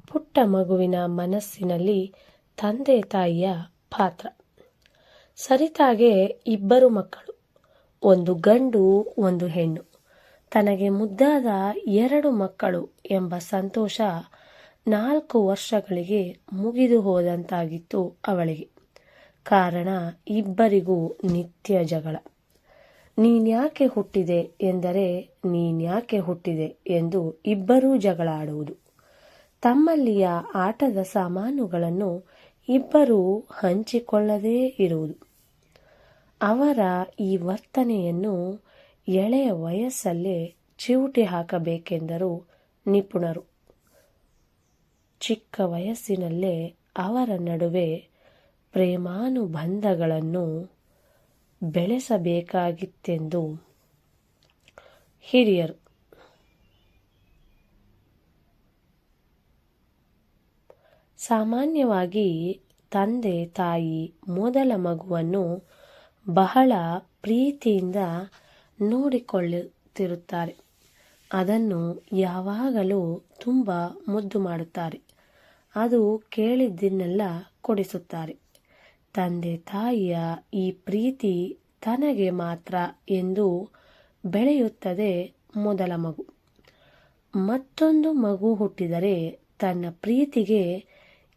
ಪುಟ್ಟ ಮಗುವಿನ ಮನಸ್ಸಿನಲ್ಲಿ ತಂದೆ ತಾಯಿಯ ಪಾತ್ರ. ಸರಿತಾಗೆ 2 ಮಕ್ಕಳು, ಒಂದು ಗಂಡು ಒಂದು ಹೆಣ್ಣು. ತನಗೆ ಮುದ್ದಾದ 2 ಮಕ್ಕಳು ಎಂಬ ಸಂತೋಷ 4 ವರ್ಷಗಳಿಗೆ ಮುಗಿದು ಹೋದಂತಾಗಿತ್ತು ಅವಳಿಗೆ. ಕಾರಣ ಇಬ್ಬರಿಗೂ ನಿತ್ಯ ಜಗಳ. ನೀನ್ಯಾಕೆ ಹುಟ್ಟಿದೆ ಎಂದರೆ ನೀನ್ಯಾಕೆ ಹುಟ್ಟಿದೆ ಎಂದು ಇಬ್ಬರೂ ಜಗಳ ಆಡುವುದು. ತಮ್ಮಲ್ಲಿಯ ಆಟದ ಸಾಮಾನುಗಳನ್ನು ಇಬ್ಬರೂ ಹಂಚಿಕೊಳ್ಳದೇ ಇರುವುದು. ಅವರ ಈ ವರ್ತನೆಯನ್ನು ಎಳೆಯ ವಯಸ್ಸಲ್ಲೇ ಚಿವುಟಿ ಹಾಕಬೇಕೆಂದರು ನಿಪುಣರು. ಚಿಕ್ಕ ವಯಸ್ಸಿನಲ್ಲೇ ಅವರ ನಡುವೆ ಪ್ರೇಮಾನುಬಂಧಗಳನ್ನು ಬೆಳೆಸಬೇಕಾಗಿತ್ತೆಂದು ಹಿರಿಯರು. ಸಾಮಾನ್ಯವಾಗಿ ತಂದೆ ತಾಯಿ ಮೊದಲ ಮಗುವನ್ನು ಬಹಳ ಪ್ರೀತಿಯಿಂದ ನೋಡಿಕೊಳ್ಳುತ್ತಿರುತ್ತಾರೆ. ಅದನ್ನು ಯಾವಾಗಲೂ ತುಂಬ ಮುದ್ದು ಮಾಡುತ್ತಾರೆ. ಅದು ಕೇಳಿದ್ದನ್ನೆಲ್ಲ ಕೊಡಿಸುತ್ತಾರೆ. ತಂದೆ ತಾಯಿಯ ಈ ಪ್ರೀತಿ ತನಗೆ ಮಾತ್ರ ಎಂದು ಬೆಳೆಯುತ್ತದೆ ಮೊದಲ ಮಗು. ಮತ್ತೊಂದು ಮಗು ಹುಟ್ಟಿದರೆ ತನ್ನ ಪ್ರೀತಿಗೆ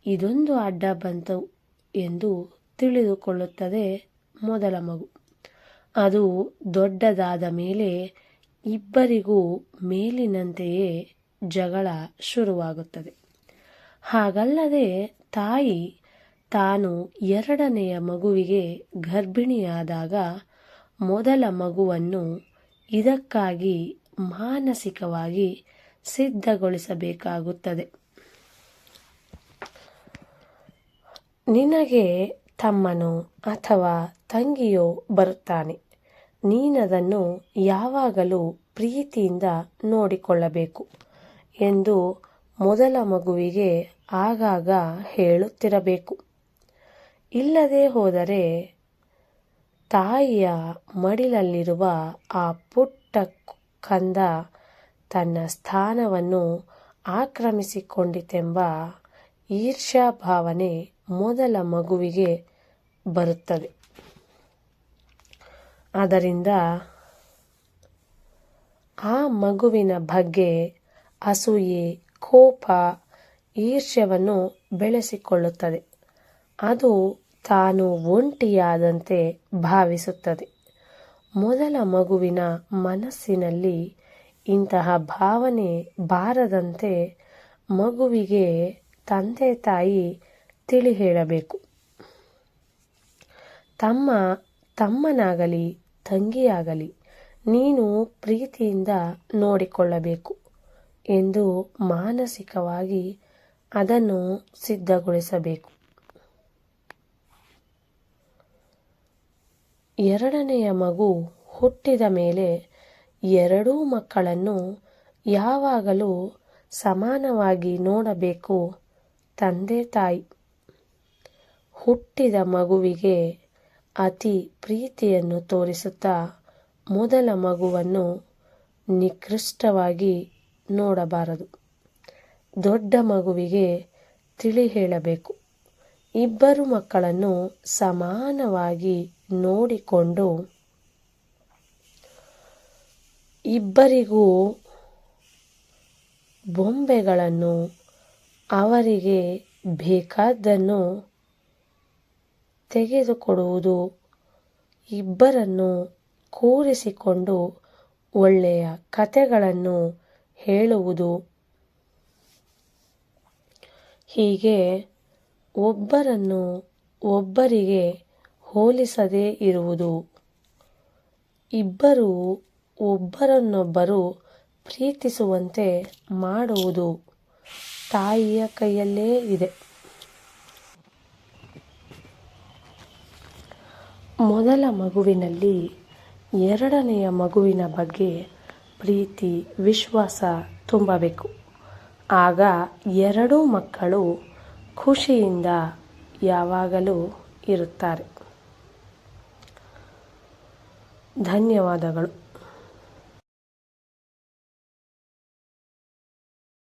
ಇದೊಂದು ಅಡ್ಡ ಬಂತು ಎಂದು ತಿಳಿದುಕೊಳ್ಳುತ್ತದೆ ಮೊದಲ ಮಗು. ಅದು ದೊಡ್ಡದಾದ ಮೇಲೆ ಇಬ್ಬರಿಗೂ ಮೇಲಿನಂತೆಯೇ ಜಗಳ ಶುರುವಾಗುತ್ತದೆ. ಹಾಗಲ್ಲದೆ ತಾಯಿ ತಾನು 2ನೆಯ ಮಗುವಿಗೆ ಗರ್ಭಿಣಿಯಾದಾಗ ಮೊದಲ ಮಗುವನ್ನು ಇದಕ್ಕಾಗಿ ಮಾನಸಿಕವಾಗಿ ಸಿದ್ಧಗೊಳಿಸಬೇಕಾಗುತ್ತದೆ. ನಿನಗೆ ತಮ್ಮನೋ ಅಥವಾ ತಂಗಿಯೋ ಬರುತ್ತಾನೆ. ನೀನದನ್ನು ಯಾವಾಗಲೂ ಪ್ರೀತಿಯಿಂದ ನೋಡಿಕೊಳ್ಳಬೇಕು ಎಂದು ಮೊದಲ ಮಗುವಿಗೆ ಆಗಾಗ ಹೇಳುತ್ತಿರಬೇಕು. ಇಲ್ಲದೆ ಹೋದರೆ ತಾಯಿಯ ಮಡಿಲಲ್ಲಿರುವ ಆ ಪುಟ್ಟ ಕಂದ ತನ್ನ ಸ್ಥಾನವನ್ನು ಆಕ್ರಮಿಸಿಕೊಂಡಿತೆಂಬ ಈರ್ಷ್ಯಾ ಭಾವನೆ ಮೊದಲ ಮಗುವಿಗೆ ಬರುತ್ತದೆ. ಅದರಿಂದ ಆ ಮಗುವಿನ ಬಗ್ಗೆ ಅಸೂಯೆ, ಕೋಪ, ಈರ್ಷ್ಯವನ್ನು ಬೆಳೆಸಿಕೊಳ್ಳುತ್ತದೆ. ಅದು ತಾನು ಒಂಟಿಯಾದಂತೆ ಭಾವಿಸುತ್ತದೆ. ಮೊದಲ ಮಗುವಿನ ಮನಸ್ಸಿನಲ್ಲಿ ಇಂತಹ ಭಾವನೆ ಬಾರದಂತೆ ಮಗುವಿಗೆ ತಂದೆ ತಾಯಿ ತಿಳಿ ಹೇಳಬೇಕು. ತಮ್ಮನಾಗಲಿ ತಂಗಿಯಾಗಲಿ ನೀನು ಪ್ರೀತಿಯಿಂದ ನೋಡಿಕೊಳ್ಳಬೇಕು ಎಂದು ಮಾನಸಿಕವಾಗಿ ಅದನ್ನು ಸಿದ್ಧಗೊಳಿಸಬೇಕು. 2ನೆಯ ಮಗು ಹುಟ್ಟಿದ ಮೇಲೆ 2 ಮಕ್ಕಳನ್ನು ಯಾವಾಗಲೂ ಸಮಾನವಾಗಿ ನೋಡಬೇಕು ತಂದೆ ತಾಯಿ. ಹುಟ್ಟಿದ ಮಗುವಿಗೆ ಅತಿ ಪ್ರೀತಿಯನ್ನು ತೋರಿಸುತ್ತಾ ಮೊದಲ ಮಗುವನ್ನು ನಿಕೃಷ್ಟವಾಗಿ ನೋಡಬಾರದು. ದೊಡ್ಡ ಮಗುವಿಗೆ ತಿಳಿ ಹೇಳಬೇಕು. ಇಬ್ಬರು ಮಕ್ಕಳನ್ನು ಸಮಾನವಾಗಿ ನೋಡಿಕೊಂಡು ಇಬ್ಬರಿಗೂ ಬೊಂಬೆಗಳನ್ನು ಅವರಿಗೆ ಬೇಕಾದ್ದನ್ನು ತೆಗೆದುಕೊಡುವುದು, ಇಬ್ಬರನ್ನು ಕೂರಿಸಿಕೊಂಡು ಒಳ್ಳೆಯ ಕಥೆಗಳನ್ನು ಹೇಳುವುದು, ಹೀಗೆ ಒಬ್ಬರನ್ನು ಒಬ್ಬರಿಗೆ ಹೋಲಿಸದೇ ಇರುವುದು, ಇಬ್ಬರು ಒಬ್ಬರನ್ನೊಬ್ಬರು ಪ್ರೀತಿಸುವಂತೆ ಮಾಡುವುದು ತಾಯಿಯ ಕೈಯಲ್ಲೇ ಇದೆ. ಮೊದಲ ಮಗುವಿನಲ್ಲಿ 2ನೆಯ ಮಗುವಿನ ಬಗ್ಗೆ ಪ್ರೀತಿ, ವಿಶ್ವಾಸ ತುಂಬಬೇಕು. ಆಗ 2 ಮಕ್ಕಳು ಖುಷಿಯಿಂದ ಯಾವಾಗಲೂ ಇರುತ್ತಾರೆ. ಧನ್ಯವಾದಗಳು.